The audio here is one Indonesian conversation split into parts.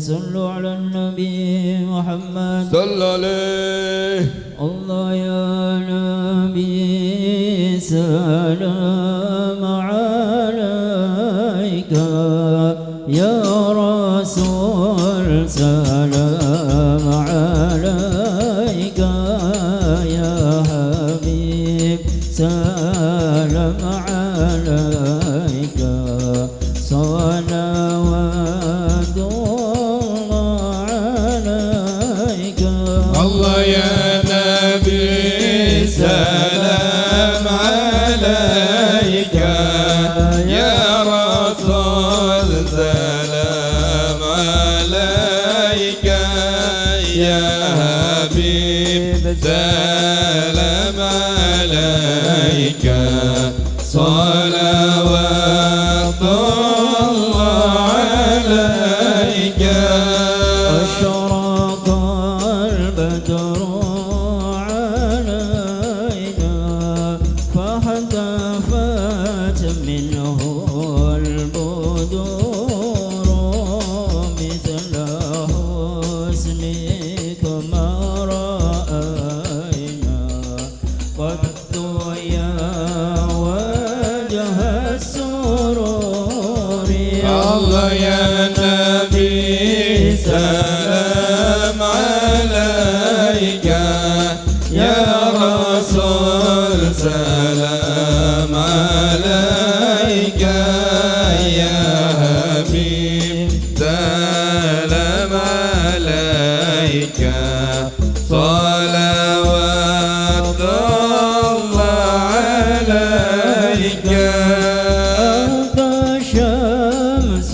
صلوا على النبي محمد صلى عليه. الله يا نبي سلام عليك يا رسول سلام عليك يا حبيب سلام عليك صلوات الله عليك. الله يا نبي سلام عليك يا رسول سلام عليك يا حبيب سلام عليك صلوات الله عليك. أشرق البدر علينا فاحتفت منه البدور مثل حسنك ما رأينا قد يا وجه السرور. الله يا نبي سلام عليك يا رسول سلام عليك يا حبيب سلام عليك صلوات الله عليك. أنت شمس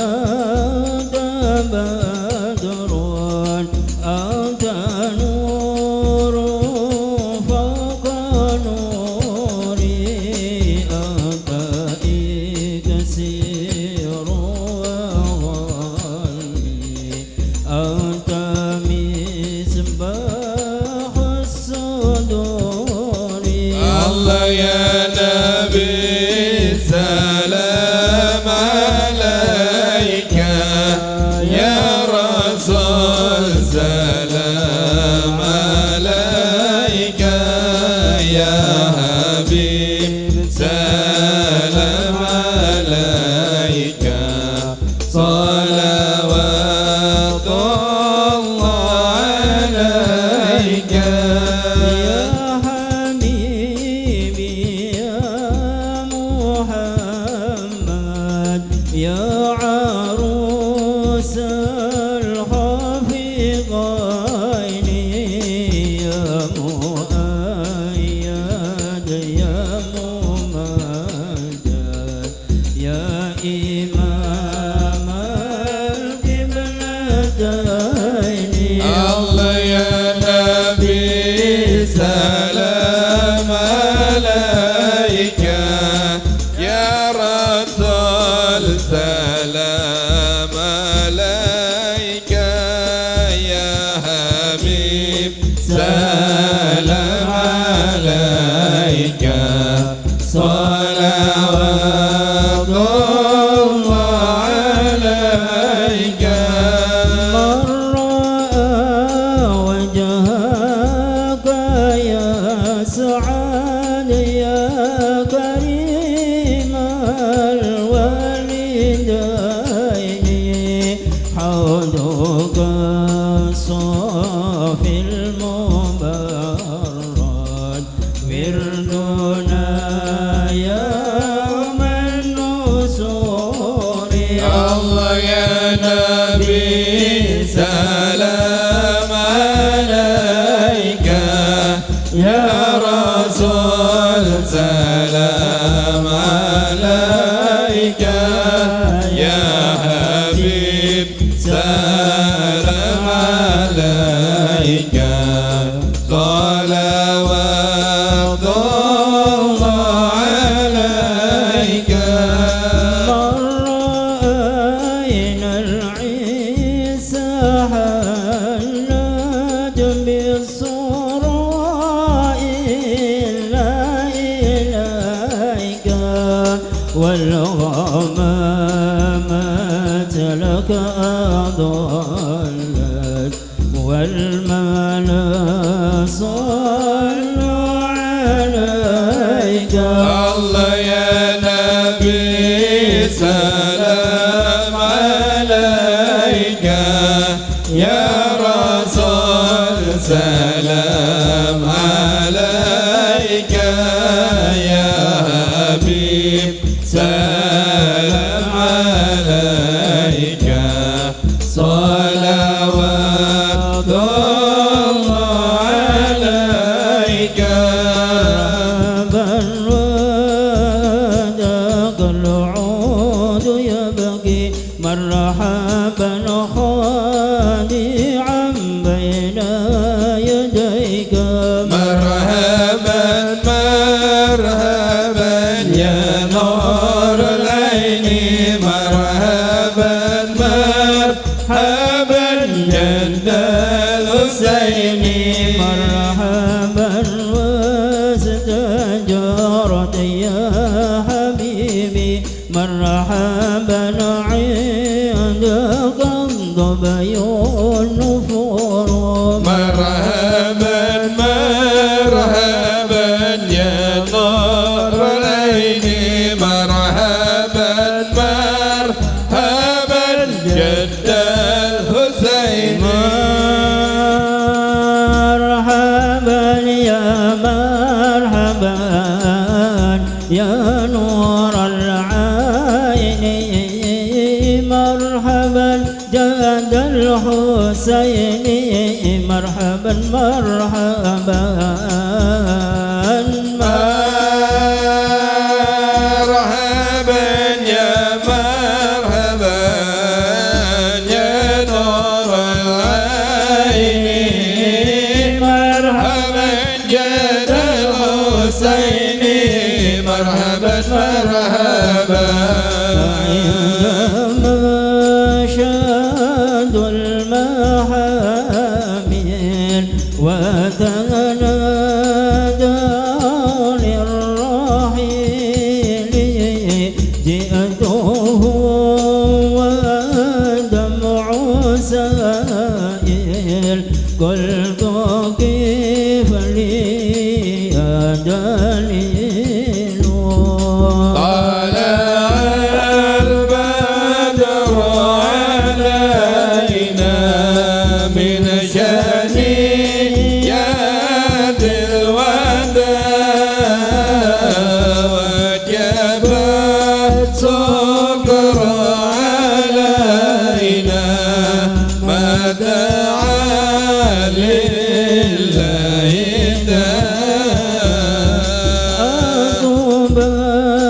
أنت بدر أنت نور فوق نوري أنت إكسير وغني أنت مصباح الصدور. الله يا نبي سلام عليك يا رسول سلام عليك يا حبيب سلام عليك صلوات الله عليك. يا حبيبي يا محمد يا عروس الحفيظين يا مؤيد يا ممجد يا إمام القبلتين. الله يا نبي سلام عليك يا رسول سلام عليك يا حبيب سلام عليك صلوات الله عليك. من رأى وجهك يا سعاد يا كريم الوالدين حوضك الصافي المبرد وردنا يوم النسور. الله يا نبي سلام عليك يا رسول سلام عليك يا حبيب سلام عليك صلوات الله عليك. من رأينا العيسى حلت بالسراء إلا إليك والغمامة لك لك أضلت والمال صلوا عليك الله يا نبي سلام عليك يا رسول سلام عليك يا حبيب سلام عليك صلوات الله عليك مرحبا خادعا بين يديك مرحبا مرحبا يا نور العين مرحبا مرحبا جد الحسين مرحبا واستجارت يا حبيبي مرحبا النفور مرحبا مرحبا يا نور العين مرحبا مرحبا جد الحسين مرحبا يا نور العين مرحبا جد الحسين مرحبا مرحبا مرحبا يا مرحبا يا نور العين مرحبا جد الحسين مرحبا مرحبا وتنادى للرحيل جئته ودمع سائل قلت كيف لي يا دليل طلع البدر علينا من شنيات الوداع وجب السكر علينا ما دعا لله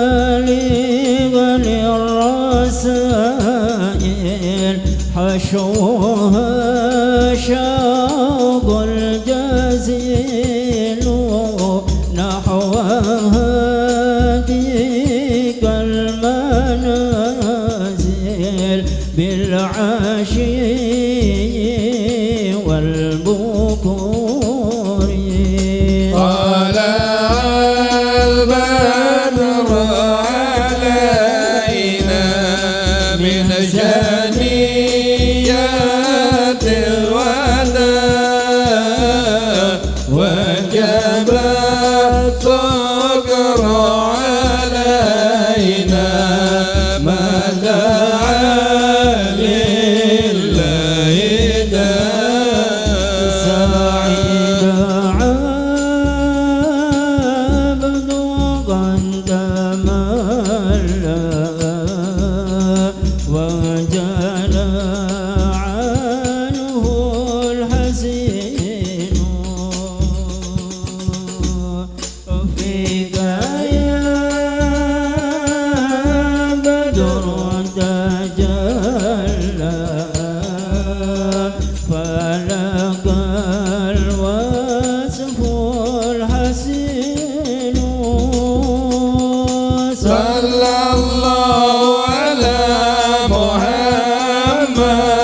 بالغ للرسائل حشوها شوق الجزيل نحو هديك المنازل بالعشي والبكور طلع البدر علينا من شنيات الوداع وجب السكر علينا ما دعا لله سعيد عبد قد تملى وجل عنه الحزين فيك يا بدر تجلى فلك الوصف الحسين صلى الله على محمد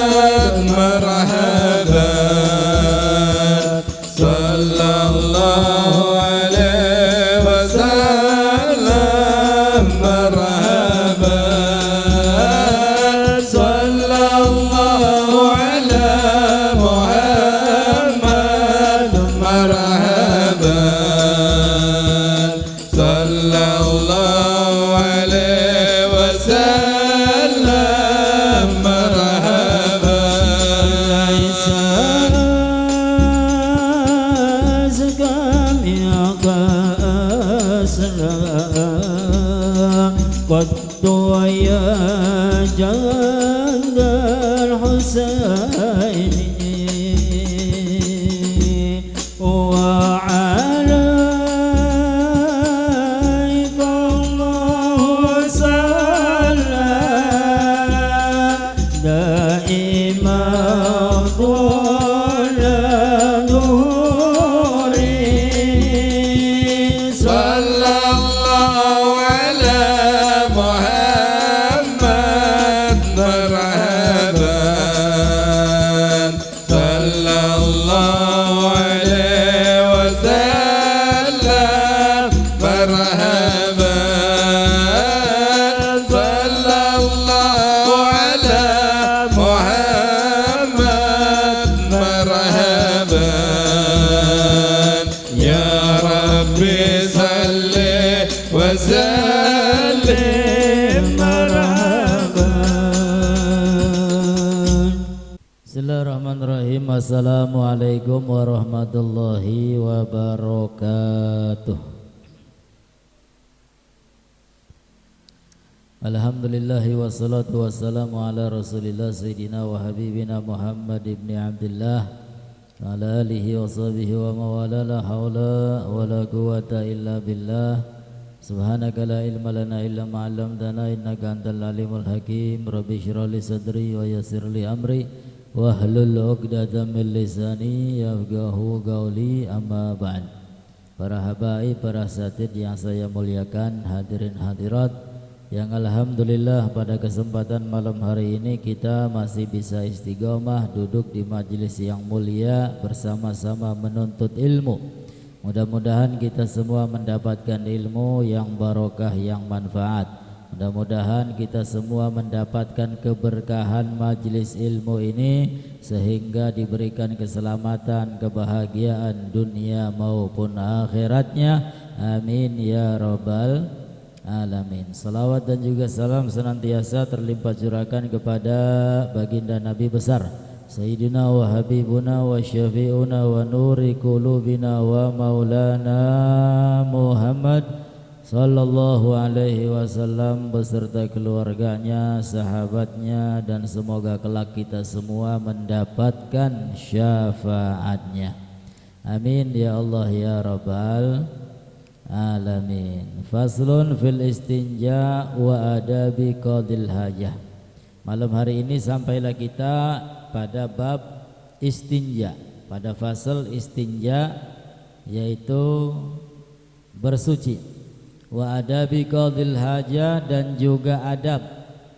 الحسين وعليك الله صلى دائما طول نوري صلى الله على محمد مرحبا صلى الله عليه وسلم مرحبا صلى الله على محمد مرحبا يا ربي صل وسلم مرحبا. Bismillahirrahmanirrahim. Assalamualaikum warahmatullahi wabarakatuh. Alhamdulillahi wassalatu wassalamu ala rasulillah sayyidina wa habibina Muhammad ibn Abdullah wa ala alihi wa sahbihi wa mawala la hawla wa la quwata illa billah. Subhanaka la ilma lana illa ma 'allamtana innaka antal alimul hakim. Rabbi shrah li sadri wa yassir li amri wahlul 'uqdatam min lisani yafqahu qawli, amma ba'd. Para habaib, para asatid yang saya muliakan, hadirin hadirat yang alhamdulillah pada kesempatan malam hari ini kita masih bisa istiqomah duduk di majelis yang mulia bersama-sama menuntut ilmu. Mudah-mudahan kita semua mendapatkan ilmu yang barokah, yang manfaat. Mudah-mudahan kita semua mendapatkan keberkahan majelis ilmu ini sehingga diberikan keselamatan, kebahagiaan dunia maupun akhiratnya. Amin ya rabbal alamin. Salawat dan juga salam senantiasa terlimpah curahkan kepada baginda Nabi besar Sayyidina wa Habibuna wa Syafi'una wa Nuri Qulubina wa Maulana Muhammad sallallahu alaihi wasallam beserta keluarganya, sahabatnya, dan semoga kelak kita semua mendapatkan syafaatnya. Amin ya Allah ya Rabbal alamin. Faslun fil istinja wa adabi qadil hajah. Malam hari ini sampailah kita pada bab istinja, pada fasal istinja, yaitu bersuci. Wa adabi qadil hajah, dan juga adab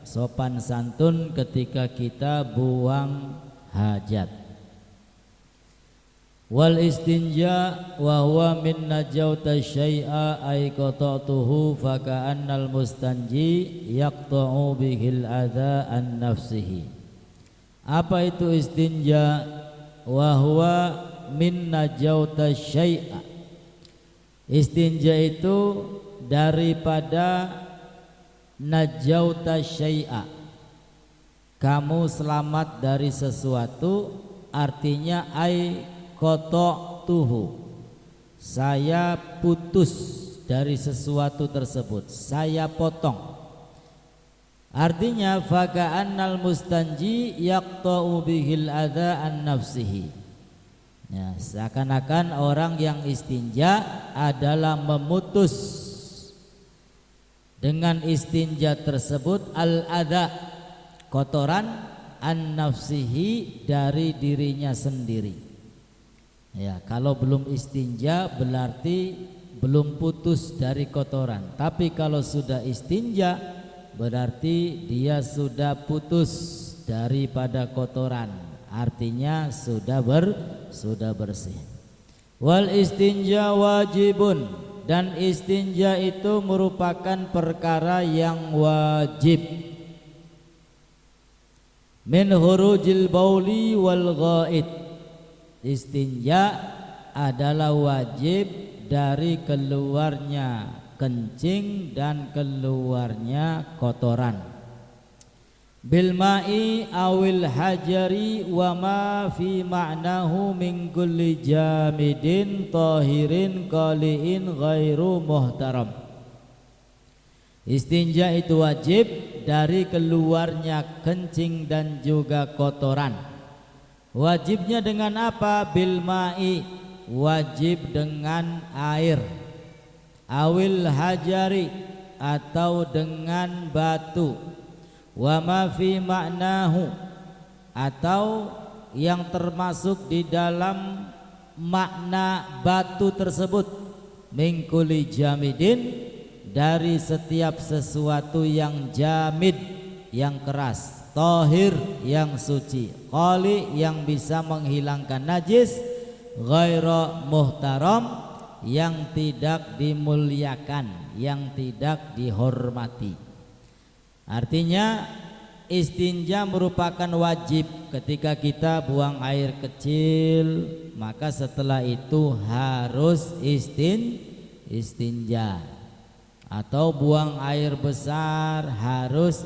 sopan santun ketika kita buang hajat. Wal istinja wa huwa min najauta syai'a ay qata'tuhu fa ka'annal mustanji yaqta'u bihil adha an nafsihi. Apa itu istinja? Wa huwa min najauta syai'a. Istinja itu daripada najauta syai'a, kamu selamat dari sesuatu, artinya ai qata'tuhu, saya putus dari sesuatu tersebut, saya potong. Artinya faka'annal mustanji yaqta'u bihil adha an nafsihi, ya, seakan-akan orang yang istinja adalah memutus dengan istinja tersebut al-adha, kotoran, an nafsihi, dari dirinya sendiri. Ya, kalau belum istinja berarti belum putus dari kotoran. Tapi kalau sudah istinja berarti dia sudah putus daripada kotoran. Artinya sudah bersih. Wal istinja wajibun, dan istinja itu merupakan perkara yang wajib. Min hurujil bauli wal ghaid, istinja adalah wajib dari keluarnya kencing dan keluarnya kotoran. Bil ma'i awil hajari wa ma fi ma'nahu min kulli jamidin tahirin qali'in ghairu muhtaram. Istinja itu wajib dari keluarnya kencing dan juga kotoran. Wajibnya dengan apa? Bil ma'i, wajib dengan air. Awil hajari, atau dengan batu. Wa ma fi ma'nahu, atau yang termasuk di dalam makna batu tersebut. Min kulli jamidin, dari setiap sesuatu yang jamid, yang keras. Tahir, yang suci. Qali, yang bisa menghilangkan najis. Ghaira muhtaram, yang tidak dimuliakan, yang tidak dihormati. Artinya istinja merupakan wajib. Ketika kita buang air kecil, maka setelah itu harus istinja. Atau buang air besar harus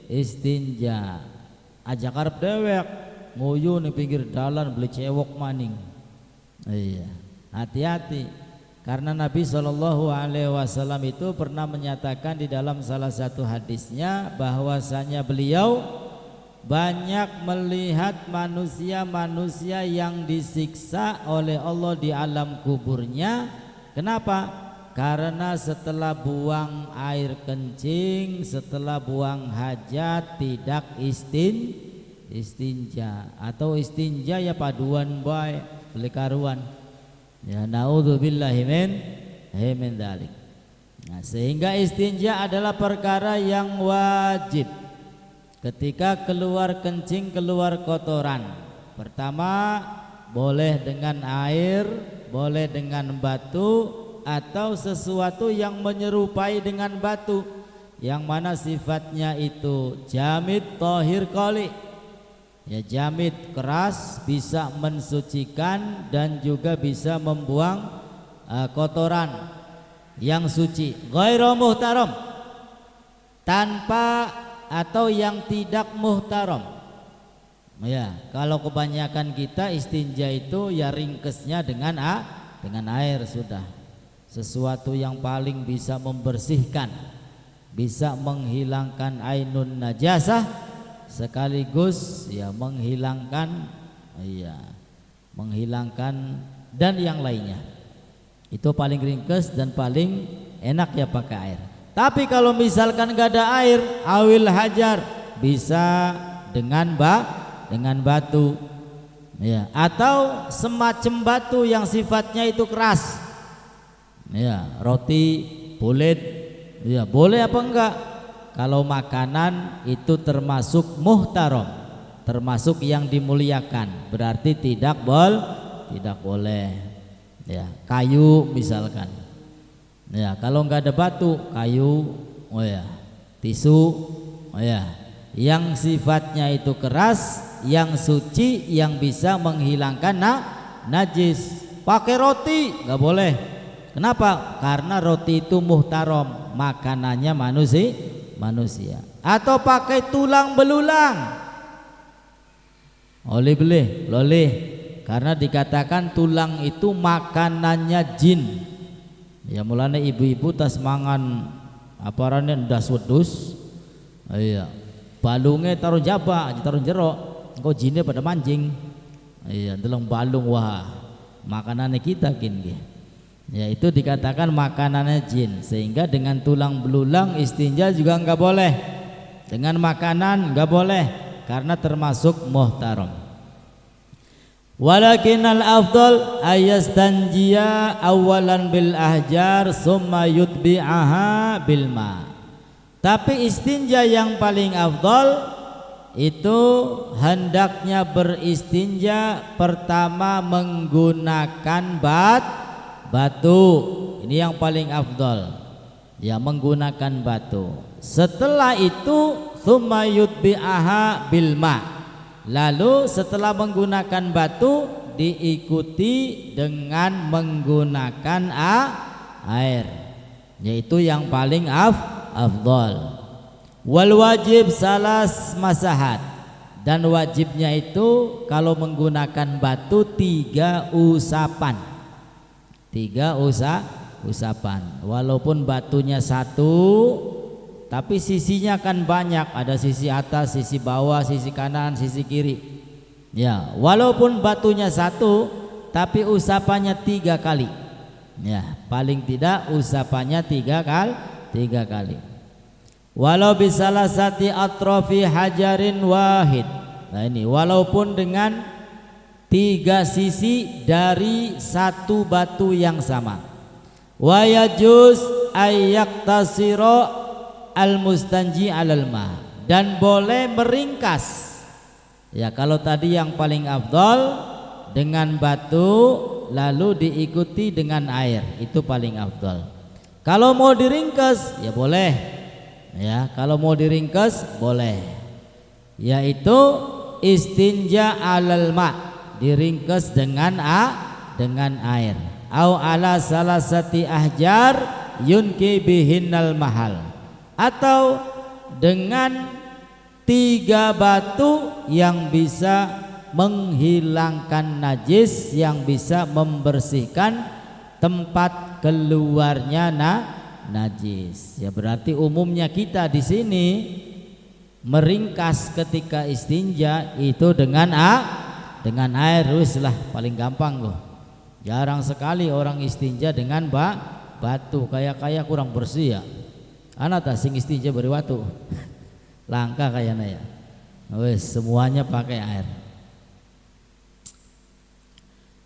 istinja. Aja karep dewek nguyu ning pinggir dalan beli cewok maning. Iya, hati-hati. Karena Nabi SAW itu pernah menyatakan di dalam salah satu hadisnya bahwasanya beliau banyak melihat manusia-manusia yang disiksa oleh Allah di alam kuburnya. Kenapa? Karena setelah buang air kencing, setelah buang hajat tidak istinja. Atau istinja ya paduan bae beli karuan. Ya naudzubillahi min dzalik. Nah, sehingga istinja adalah perkara yang wajib ketika keluar kencing, keluar kotoran. Pertama, boleh dengan air, boleh dengan batu, atau sesuatu yang menyerupai dengan batu, yang mana sifatnya itu jamid, tahir, qali. Ya, jamid keras, bisa mensucikan dan juga bisa membuang kotoran. Yang suci. Ghairu muhtaram, tanpa atau yang tidak muhtaram. Ya, kalau kebanyakan kita istinja itu ya ringkesnya dengan air sudah. Sesuatu yang paling bisa membersihkan, bisa menghilangkan ainun najasah, sekaligus ya menghilangkan dan yang lainnya. Itu paling ringkes dan paling enak ya pakai air. Tapi kalau misalkan gak ada air, awil hajar, bisa dengan batu ya, atau semacam batu yang sifatnya itu keras. Ya, roti, bulet, ya boleh apa enggak? Kalau makanan itu termasuk muhtaram, termasuk yang dimuliakan, berarti tidak boleh. Ya, kayu misalkan. Ya, kalau enggak ada batu, kayu, tisu, yang sifatnya itu keras, yang suci, yang bisa menghilangkan najis. Pakai roti enggak boleh. Kenapa? Karena roti itu muhtaram, makanannya manusia. Atau pakai tulang belulang, boleh. Karena dikatakan tulang itu makanannya jin. Ya mulane ibu-ibu tas mangan aparane ndas wedhus. Iya. Balunge taruh jaba, taruh jero. Engko jinnya pada mancing. Iya, ndeleng balung wah. Makanannya kita nggih. Ya itu dikatakan makanannya jin. Sehingga dengan tulang belulang istinja juga enggak boleh. Dengan makanan enggak boleh karena termasuk muhtaram. Walakin al-afdal ayastanjiya awalan bil ahjar summa yutbi'aha bil ma. Tapi istinja yang paling afdal itu hendaknya beristinja pertama menggunakan batu. Ini yang paling afdal. Ya menggunakan batu. Setelah itu summa yutbi'aha bil ma. Lalu setelah menggunakan batu diikuti dengan menggunakan air, yaitu yang paling afdal. Wal wajib salas masahat, dan wajibnya itu kalau menggunakan batu 3 usapan. usapan. Walaupun batunya satu, tapi sisinya kan banyak. Ada sisi atas, sisi bawah, sisi kanan, sisi kiri. Ya, walaupun batunya satu, tapi usapannya 3 kali. Ya, paling tidak usapannya 3 kali. Walau bisalasati atrofi hajarin wahid. Nah ini walaupun dengan 3 sisi dari satu batu yang sama. Wa yajuz ayyaktasiro al-mustanji alal ma, dan boleh meringkas. Ya, kalau tadi yang paling afdal dengan batu lalu diikuti dengan air, itu paling afdal. Kalau mau diringkas ya boleh. Ya, kalau mau diringkas boleh. Yaitu istinja alal ma, diringkas dengan air. Au ala salasati ahjar yunki bihinnal mahal, atau dengan 3 batu yang bisa menghilangkan najis, yang bisa membersihkan tempat keluarnya najis. Ya, berarti umumnya kita di sini meringkas ketika istinja itu dengan air. Wis lah, paling gampang loh. Jarang sekali orang istinja dengan batu, kayak kurang bersih ya. Ana tak sing istinja beri batu. Langka kayaknya ya. Wis semuanya pakai air.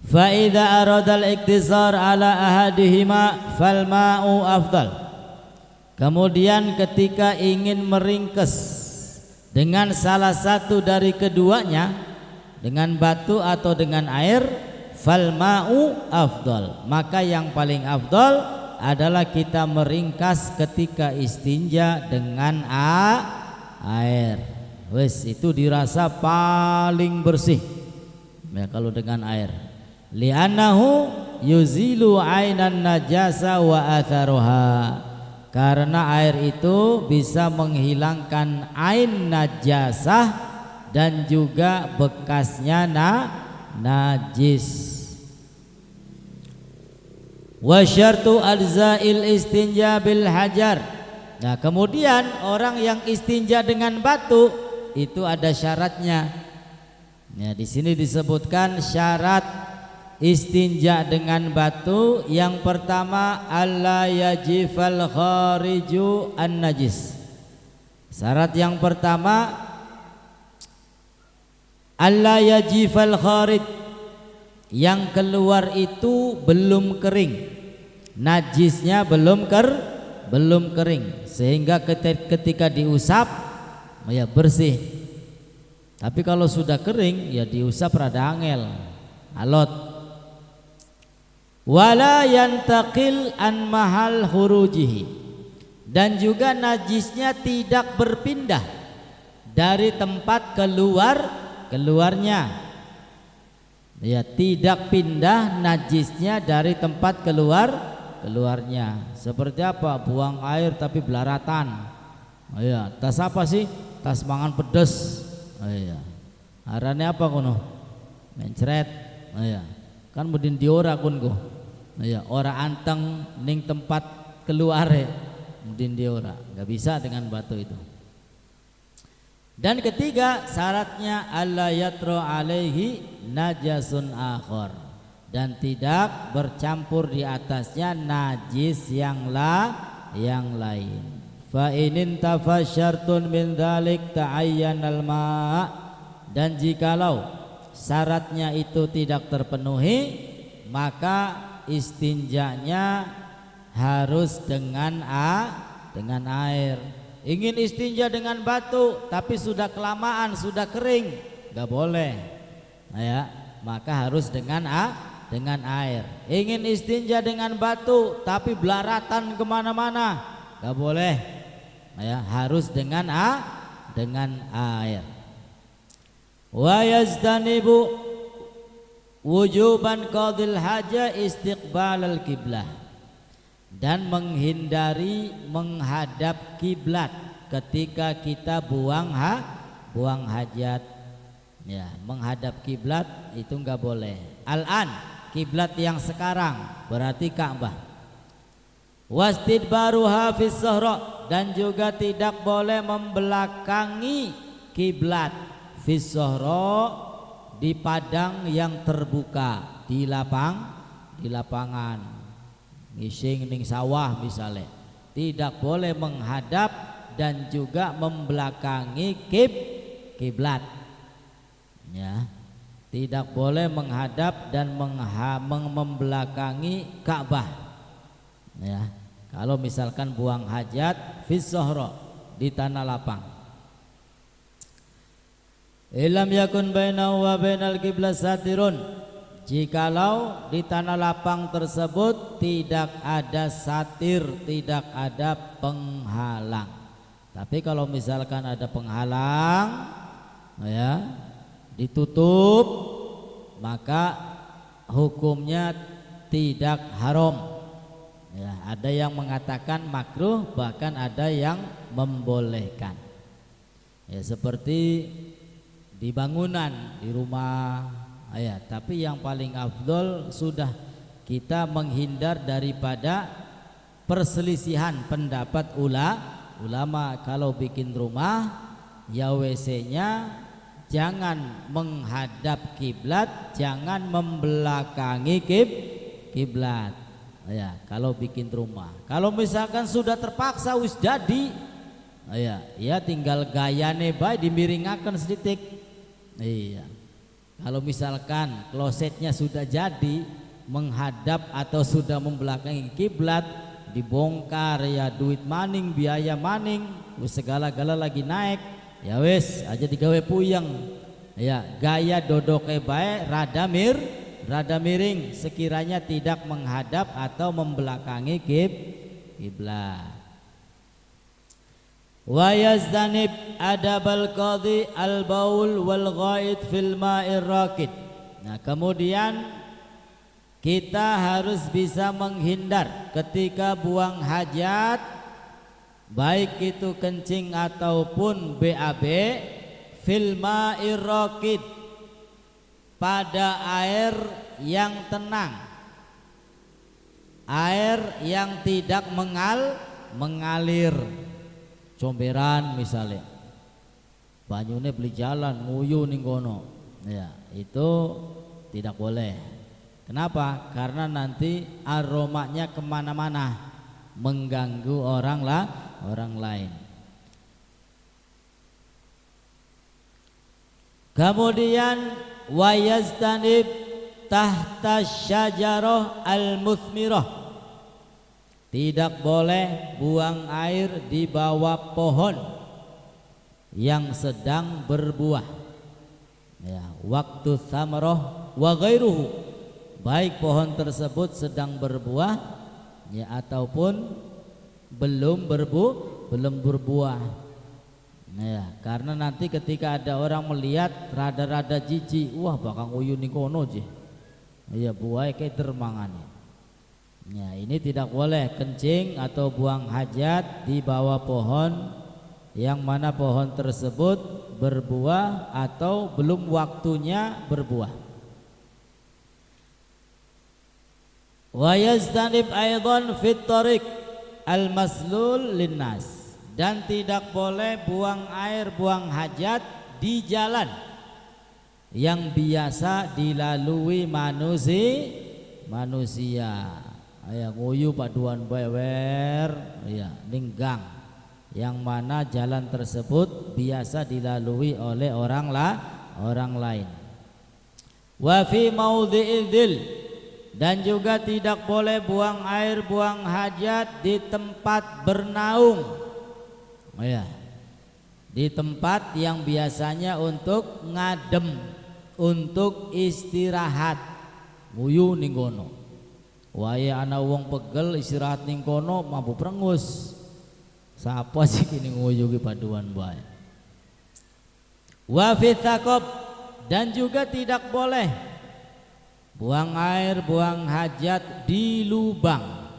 Fa idza arada al-iktisar ala ahadihima fal ma'u afdal. Kemudian ketika ingin meringkas dengan salah satu dari keduanya, dengan batu atau dengan air, fal ma'u afdal, maka yang paling afdal adalah kita meringkas ketika istinja dengan air. Wes, itu dirasa paling bersih ya kalau dengan air. Li'annahu yuzilu ainan najasa wa atharuha, karena air itu bisa menghilangkan ain najasah dan juga bekasnya najis. Wa syartu alzail istinja bil hajar. Nah, kemudian orang yang istinja dengan batu itu ada syaratnya. Ya, di sini disebutkan syarat istinja dengan batu. Yang pertama, alla yajifal khariju an najis. Syarat yang pertama, alla yajifal kharij, yang keluar itu belum kering, najisnya belum kering, sehingga ketika diusap ya bersih. Tapi kalau sudah kering ya diusap rada angel, alot. Wala yantaqil an mahal khurujihi, dan juga najisnya tidak berpindah dari tempat keluarnya. Ya, tidak pindah najisnya dari tempat keluarnya. Seperti apa? Buang air tapi belaratan. Oh iya, tas apa sih? Tas mangan pedes. Oh iya. Arane apa kono? Mencret. Oh iya. Kan mudin diora kun ko. Oh iya, ora anteng ning tempat keluare. Mudin diora. Enggak bisa dengan batu itu. Dan ketiga, syaratnya alla yatro alaihi najasun akhar, dan tidak bercampur di atasnya najis yang lain. Fa inin tafasyartun min dzalik ta'ayyanal ma', dan jikalau syaratnya itu tidak terpenuhi, maka istinjanya harus dengan air. Ingin istinja dengan batu tapi sudah kelamaan, sudah kering, nggak boleh. Nah, ya, maka harus dengan air. Ingin istinja dengan batu tapi belaratan kemana-mana, nggak boleh. Nah, ya, harus dengan air. Wa yazdanibu wujuban qadil haja istiqbalal kiblah, dan menghindari menghadap kiblat ketika kita buang hajat. Ya, menghadap kiblat itu enggak boleh. Al-an, kiblat yang sekarang berarti Ka'bah. Wastidbaruha fis sahra, dan juga tidak boleh membelakangi kiblat fis sahra, di padang yang terbuka, di lapangan, ngising ning sawah misalnya, tidak boleh menghadap dan juga membelakangi kiblat. Ya, tidak boleh menghadap dan membelakangi Ka'bah. Ya, kalau misalkan buang hajat fis sahra, di tanah lapang. Ilam yakun bainahu wa bainal qiblat satirun, jikalau di tanah lapang tersebut tidak ada satir, tidak ada penghalang. Tapi kalau misalkan ada penghalang, ya, ditutup, maka hukumnya tidak haram. Ya, ada yang mengatakan makruh, bahkan ada yang membolehkan. Ya, seperti di bangunan, di rumah. Ya, tapi yang paling afdol sudah kita menghindar daripada perselisihan pendapat ulama. Kalau bikin rumah, ya WC-nya jangan menghadap kiblat, jangan membelakangi kiblat. Ya, kalau bikin rumah. Kalau misalkan sudah terpaksa wis jadi, ya tinggal gayane bae dimiringaken sedikit. Iya. Kalau misalkan klosetnya sudah jadi menghadap atau sudah membelakangi kiblat, dibongkar, ya duit maning, biaya maning, wis segala-gala lagi naik. Ya wis aja digawe puyeng. Ya, gaya dodoke bae rada miring sekiranya tidak menghadap atau membelakangi kiblat. Wa yazdanib adabal qadhi al baul wal ghaid fil ma'ir raqid. Nah, kemudian kita harus bisa menghindar ketika buang hajat, baik itu kencing ataupun BAB, fil ma'ir raqid, pada air yang tenang, air yang tidak mengalir. Comberan misalnya, banyune beli jalan nguyu ning kono, ya itu tidak boleh. Kenapa? Karena nanti aromanya kemana-mana, mengganggu orang lain. Kemudian wa yazdanib tahta syajarah al-muthmirah, tidak boleh buang air di bawah pohon yang sedang berbuah. Ya, waktu thamarah wa ghairuhu, baik pohon tersebut sedang berbuah, ya ataupun belum berbuah. Ya, karena nanti ketika ada orang melihat rada-rada jijik, wah bakal uyun ning kono je. Ya buah kayak dermangane. Ya, ini tidak boleh kencing atau buang hajat di bawah pohon yang mana pohon tersebut berbuah atau belum waktunya berbuah. Wa yastanib aidan fit tariq al-maslul linnas, dan tidak boleh buang air, buang hajat di jalan yang biasa dilalui manusia. Aya nguyu paduan bewer, ya ninggang, yang mana jalan tersebut biasa dilalui oleh orang lain. Wa fi maudhi'il, dan juga tidak boleh buang air, buang hajat di tempat bernaung. Ya, di tempat yang biasanya untuk ngadem, untuk istirahat, nguyu ning kono. Wae ana wong pegel istirahat ning kono mampu prengus. Sapa sih kini nguyu ki paduan bae. Wa fi thaqab, dan juga tidak boleh buang air, buang hajat di lubang.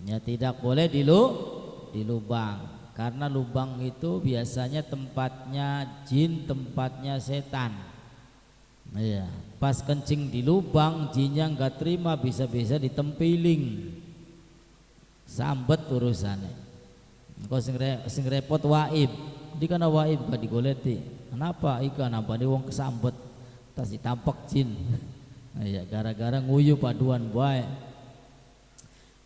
Ya, tidak boleh di lubang, karena lubang itu biasanya tempatnya jin, tempatnya setan. Ya, pas kencing di lubang jinnya nggak terima, bisa-bisa ditempiling. sambet urusane. Engko sing repot waib. Di kana waib gak digoleti. Kenapa ikan apa di wong kesambet tas ditampak jin. Ya gara-gara nguyu paduan bae.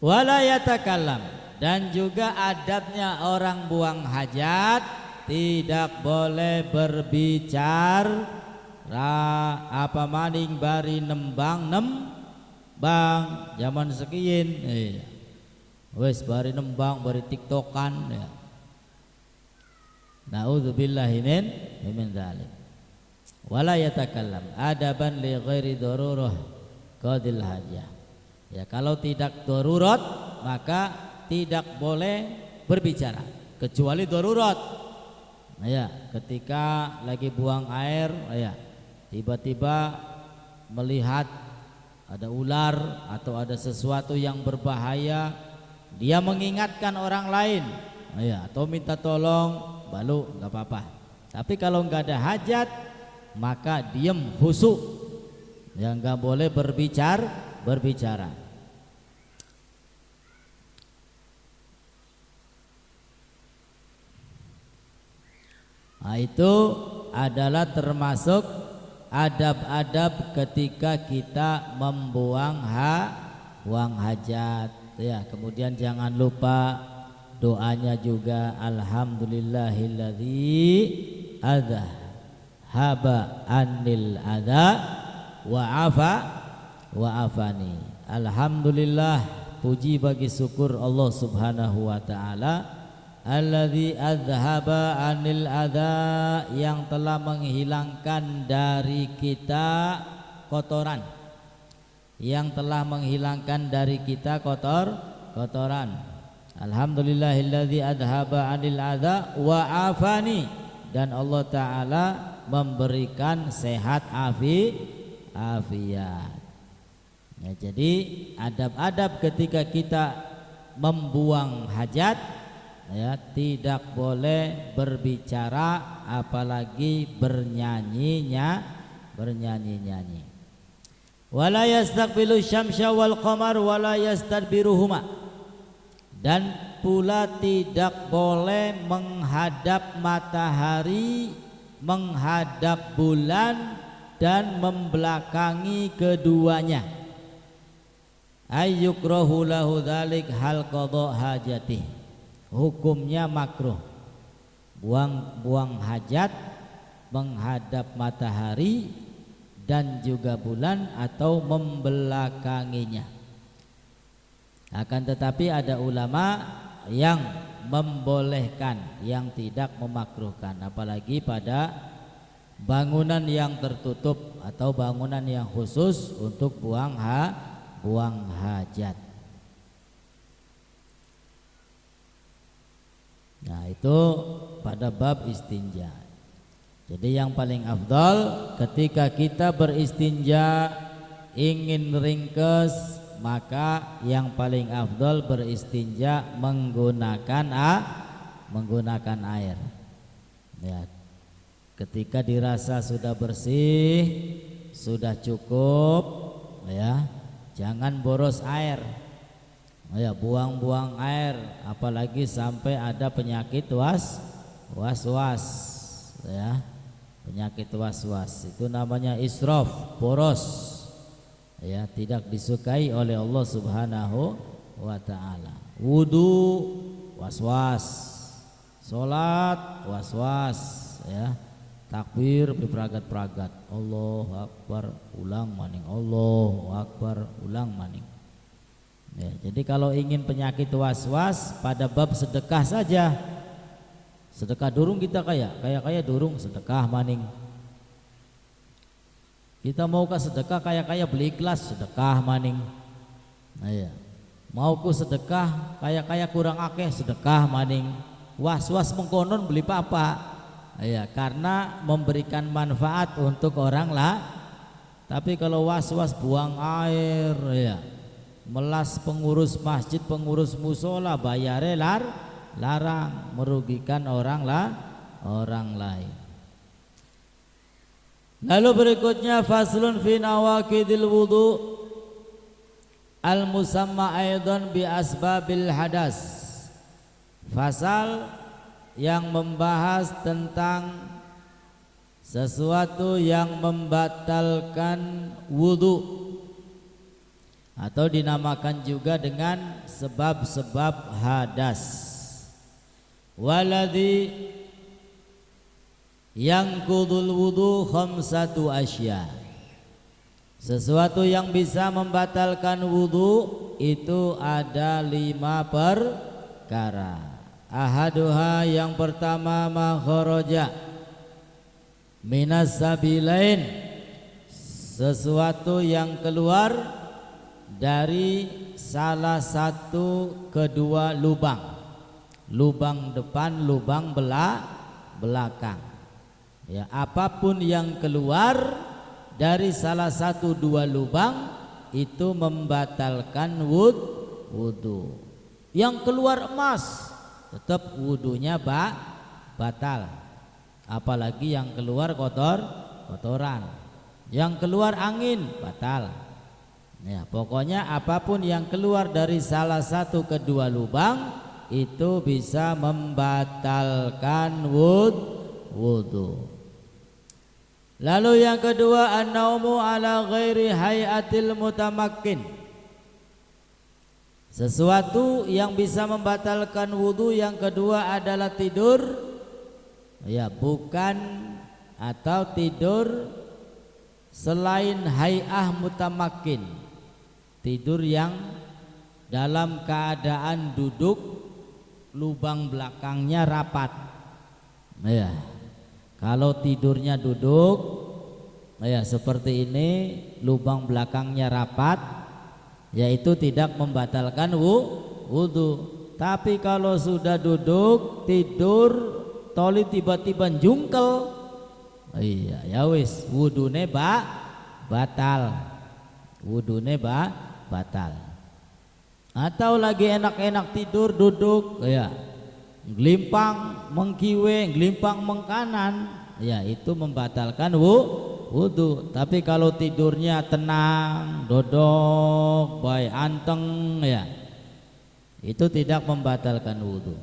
Wala yatakallam, dan juga adabnya orang buang hajat tidak boleh berbicara apa maning bari nembang zaman sekian wes bari nembang bari tiktokan ya. Na'udzubillahi min dzalik. Wala yatakallam adaban li ghairi darurah qadil hajah. Ya kalau tidak darurat maka tidak boleh berbicara kecuali darurat. Ya ketika lagi buang air ya tiba-tiba melihat ada ular atau ada sesuatu yang berbahaya, dia mengingatkan orang lain ya atau minta tolong, balu nggak apa-apa. Tapi kalau nggak ada hajat maka diam khusyuk, yang nggak boleh berbicara. Nah, itu adalah termasuk adab-adab ketika kita membuang hajat ya. Kemudian jangan lupa doanya juga, alhamdulillahilladzi haba anil adza wa afani. Alhamdulillah, puji bagi syukur Allah Subhanahu wa taala, alladzi adzhaba anil adza, yang telah menghilangkan dari kita kotoran, yang telah menghilangkan dari kita kotoran. Alhamdulillahilladzi adzhaba anil adza wa afani, dan Allah taala memberikan sehat afiat. Ya, jadi adab-adab ketika kita membuang hajat ya, tidak boleh berbicara apalagi bernyanyi. Wala yastaqbilu syamsa wal qamar wala yastadbiruhuma, dan pula tidak boleh menghadap matahari, menghadap bulan, dan membelakangi keduanya. Ayyukrahu lahu dzalik hal qada hajatih, hukumnya makruh buang hajat menghadap matahari dan juga bulan atau membelakanginya. Akan tetapi ada ulama yang membolehkan, yang tidak memakruhkan, apalagi pada bangunan yang tertutup atau bangunan yang khusus untuk buang hajat. Nah, itu pada bab istinja. Jadi yang paling afdal ketika kita beristinja ingin ringkes, maka yang paling afdal beristinja menggunakan air. Ya. Ketika dirasa sudah bersih, sudah cukup, ya, jangan boros air. Ya, buang-buang air, apalagi sampai ada penyakit was-was, ya. Penyakit was-was itu namanya israf, boros. Ya, tidak disukai oleh Allah Subhanahu wa taala. Wudu was-was, salat was-was, ya. Takbir beperagat-peragat, Allahu Akbar, ulang maning, Allahu Akbar, ulang maning. Ya, jadi kalau ingin penyakit was-was pada bab sedekah saja, sedekah durung kita kaya durung sedekah maning. Kita mau ke sedekah kaya beli ikhlas sedekah maning. Nah, ya. Mau ku sedekah kaya kurang akeh sedekah maning. Was-was mengkonon beli apa? Ya, karena memberikan manfaat untuk orang lah. Tapi kalau was-was buang air, ya, melas pengurus masjid, pengurus musola, bayare larang, merugikan orang lain. Lalu berikutnya faslun fi nawaqidil wudu, al-musamma aidan bi asbabil hadas. Fasal yang membahas tentang sesuatu yang membatalkan wudu atau dinamakan juga dengan sebab-sebab hadas. Waladhi yanqudul wudu khamsatu asya. Sesuatu yang bisa membatalkan wudu itu ada 5 perkara. Ahaduha, yang pertama, ma kharaja minas sabilain, sesuatu yang keluar dari salah satu kedua lubang, lubang depan, lubang belakang. Ya, apapun yang keluar dari salah satu dua lubang itu membatalkan wudu. Yang keluar emas tetap wudunya batal. Apalagi yang keluar kotoran. Yang keluar angin batal. Ya, pokoknya apapun yang keluar dari salah satu kedua lubang itu bisa membatalkan wudu. Lalu yang kedua, an-naumu ala ghairi hayatil mutamakkin. Sesuatu yang bisa membatalkan wudu yang kedua adalah tidur, ya, bukan atau tidur selain hay'ah mutamakkin, tidur yang dalam keadaan duduk lubang belakangnya rapat. Ya, kalau tidurnya duduk, ya seperti ini, lubang belakangnya rapat, yaitu tidak membatalkan wudu. Tapi kalau sudah duduk tidur, toli tiba-tiba jungkel, iya ya wis, wudune batal. Wudune batal. Atau lagi enak-enak tidur duduk, ya, glimpang mengkiwe, glimpang mengkanan, ya itu membatalkan wudu. Tapi kalau tidurnya tenang, dodok, baik anteng, ya itu tidak membatalkan wudu.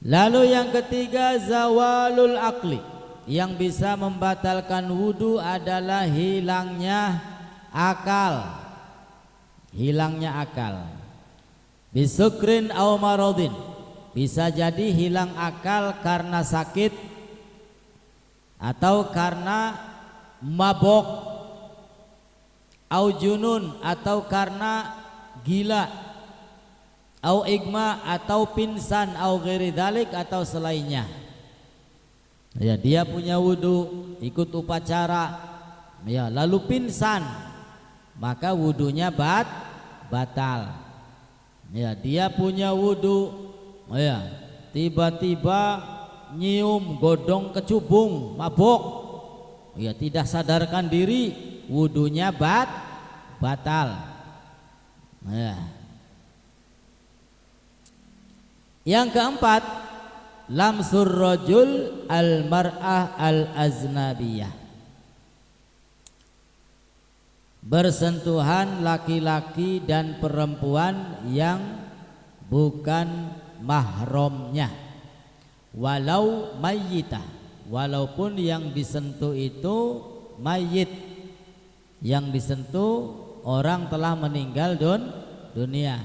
Lalu yang ketiga, zawalul akli. Yang bisa membatalkan wudu adalah hilangnya akal. Hilangnya akal. Bisukrin au maradin. Bisa jadi hilang akal karena sakit atau karena mabok, au junun atau karena gila, au igma atau pingsan, au ghairi dzalik atau selainnya. Ya, dia punya wudu, ikut upacara, ya, lalu pingsan, maka wudunya batal. Ya, dia punya wudu, ya, tiba-tiba nyium godong kecubung, mabok, ya, tidak sadarkan diri, wudunya batal. Ya. Yang keempat, lamsur rajul al mar'ah al aznabiyah. Bersentuhan laki-laki dan perempuan yang bukan mahramnya, walau mayyitah, walaupun yang disentuh itu mayit, yang disentuh orang telah meninggal dunia.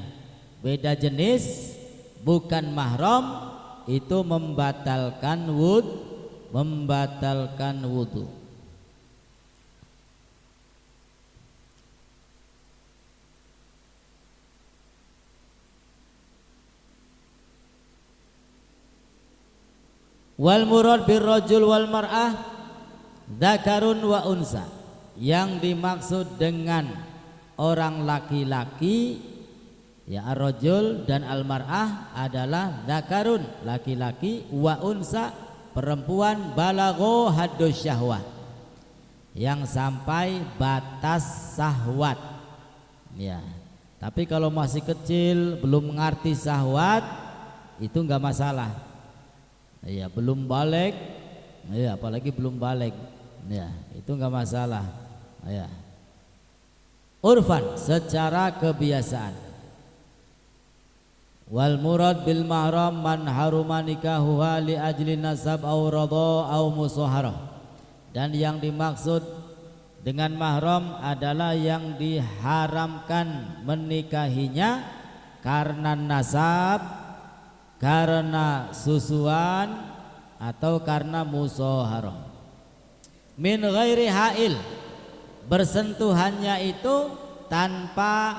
Beda jenis, bukan mahram, itu membatalkan wudu. Wal murad bir rajul wal mar'ah dzakarun wa unsa. Yang dimaksud dengan orang laki-laki, ya, ar-rajul dan al-mar'ah adalah dzakarun, laki-laki, wa unsa, perempuan, balagho haddus syahwat, yang sampai batas syahwat. Ya, tapi kalau masih kecil belum mengerti syahwat itu enggak masalah. Ya, belum balik, ya, apalagi belum balik, ya, itu enggak masalah. Ya. urfan secara kebiasaan. Wal murad bil mahram man haruma nikahuha li ajli nasab aw radha aw musaharah. Dan yang dimaksud dengan mahram adalah yang diharamkan menikahinya karena nasab, karena susuan, atau karena musaharah. Min ghairi hail, bersentuhannya itu tanpa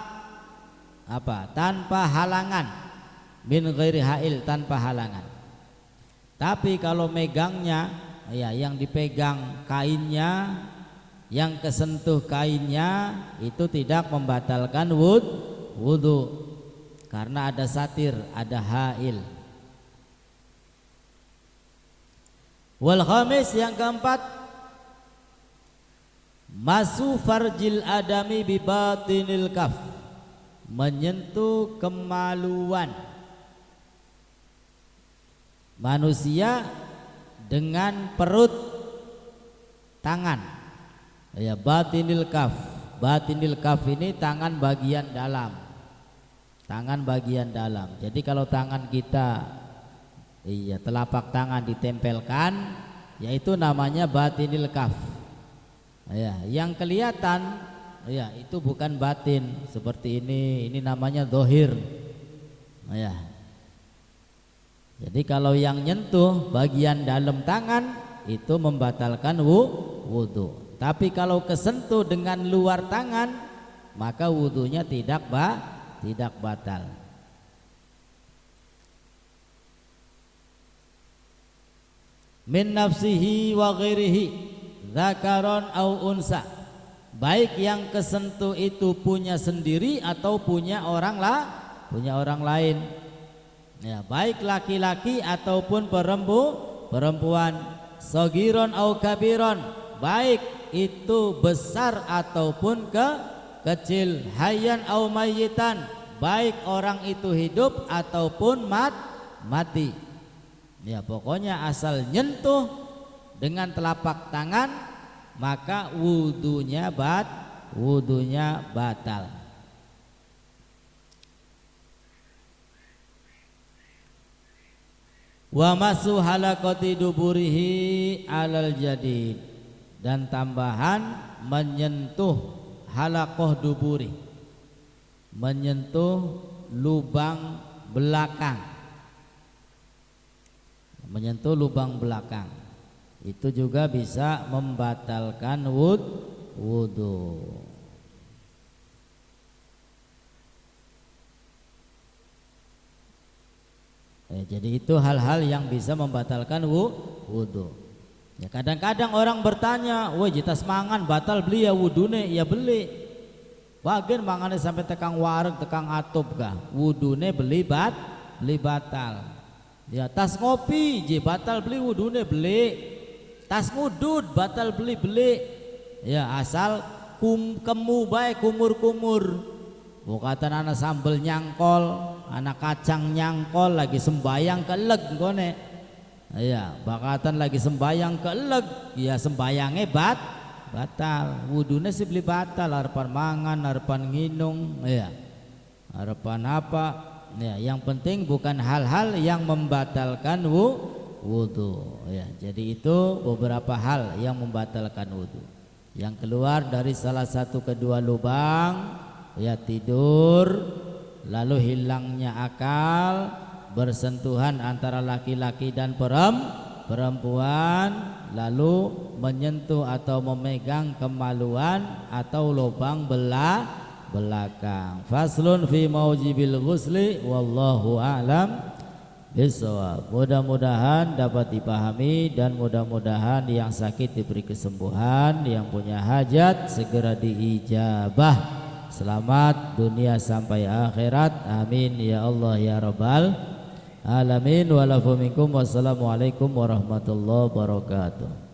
apa? Tanpa halangan. Min ghairi hail, tanpa halangan. Tapi kalau megangnya, ya yang dipegang kainnya, yang kesentuh kainnya itu tidak membatalkan wudu karena ada satir, ada hail. Wal khamis, yang keempat, masu farjil adami bi batinil kaf, menyentuh kemaluan manusia dengan perut tangan. Ya, batinil kaf. Batinil kaf ini tangan bagian dalam. Tangan bagian dalam. Jadi kalau tangan kita, telapak tangan ditempelkan, yaitu namanya batinil kaf. Ya, yang kelihatan, ya itu bukan batin seperti ini namanya dohir. Ya. Jadi kalau yang nyentuh bagian dalam tangan itu membatalkan wudu. Tapi kalau kesentuh dengan luar tangan, maka wudunya tidak batal. Min nafsihi wa ghairihi dzakaron au unsa, baik yang kesentuh itu punya sendiri atau punya orang lain. Ya, baik laki-laki ataupun perempuan, sogiron au kabiron, baik itu besar ataupun kecil, hayyan au mayyitan, baik orang itu hidup ataupun mati. Ya, pokoknya asal nyentuh dengan telapak tangan maka wudunya batal. Wa masu halaqati duburihi alal jadid, dan tambahan menyentuh halaqah duburi, menyentuh lubang belakang, menyentuh lubang belakang itu juga bisa membatalkan wudu. Jadi itu hal-hal yang bisa membatalkan wudu. Ya, kadang-kadang orang bertanya, "Woi, jitas mangan batal beli ya wudune?" Ya beli. Bagian mangannya sampai tekang wareg, tekang atup kah? Wudune beli batal. Ya, tas ngopi je batal beli wudune beli. Tas ngudud batal beli. Ya, asal kemu bae kumur-kumur. Bukatan anak sambel nyangkol, anak kacang nyangkol lagi sembayang keleg gone. Ya, bakatan lagi sembayang keleg, ya sembayangnya batal. Wudune sih beli batal, harapan mangan, harapan nginung, ya. Harapan apa? Ya, yang penting bukan hal-hal yang membatalkan wudu. Ya, jadi itu beberapa hal yang membatalkan wudu. Yang keluar dari salah satu kedua lubang, ya tidur, lalu hilangnya akal, bersentuhan antara laki-laki dan perempuan, lalu menyentuh atau memegang kemaluan atau lubang belakang. Faslun fi maujibil ghusli wallahu a'lam bishawab. Mudah-mudahan dapat dipahami dan mudah-mudahan yang sakit diberi kesembuhan, yang punya hajat segera diijabah. Selamat dunia sampai akhirat, amin ya Allah ya Rabbal alamin. Walafu minkum, wassalamualaikum warahmatullahi wabarakatuh.